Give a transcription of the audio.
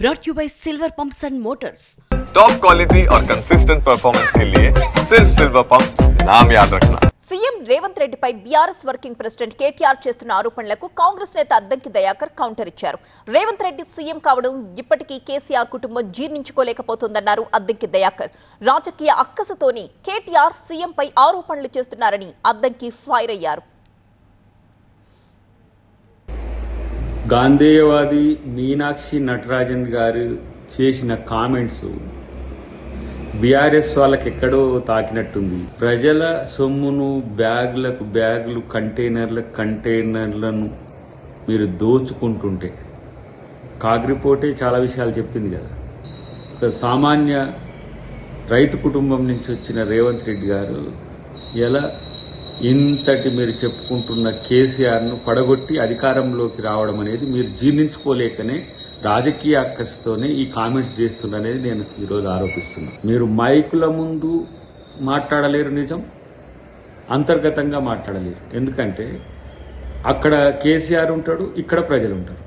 brought to you by Silver Pumps and Motors. Top quality और consistent performance के लिए सिर्फ सिल्वर पंप्स नाम याद रखना। సీఎం రేవంత్ రెడ్డిపై బీఆర్ఎస్ వర్కింగ్ ప్రెసిడెంట్ కేటీఆర్ చేస్తున్న ఆరోపణలకు కాంగ్రెస్ నేత అద్దంకి దయాకర్ కౌంటర్ ఇచ్చారు. రేవంత్ రెడ్డి సీఎం కావడం ఇప్పటికీ కేసీఆర్ కుటుంబం జీర్ణించుకోలేకపోతుందన్నారు అద్దంకి దయాకర్. రాజకీయ అక్కసతోని కేటీఆర్ సీఎంపై ఆరోపణలు చేస్తున్నారని అద్దంకి ఫైర్ అయ్యారు. గాంధేయవాది మీనాక్షి నటరాజన్ గారు చేసిన కామెంట్స్ బీఆర్ఎస్ వాళ్ళకి ఎక్కడో తాకినట్టుంది. ప్రజల సొమ్మును బ్యాగులు కంటైనర్లను మీరు దోచుకుంటుంటే కాగ్రిపోటే చాలా విషయాలు చెప్పింది కదా. ఒక సామాన్య రైతు కుటుంబం నుంచి వచ్చిన రేవంత్ రెడ్డి గారు ఎలా ఇంతటి మీరు చెప్పుకుంటున్న కేసీఆర్ను పడగొట్టి అధికారంలోకి రావడం అనేది మీరు జీర్ణించుకోలేకనే రాజకీయ అక్కస్తోనే ఈ కామెంట్స్ చేస్తుండనేది నేను ఈరోజు ఆరోపిస్తున్నాను. మీరు మైకుల ముందు మాట్లాడలేరు, నిజం అంతర్గతంగా మాట్లాడలేరు. ఎందుకంటే అక్కడ కేసీఆర్ ఉంటాడు, ఇక్కడ ప్రజలు ఉంటారు.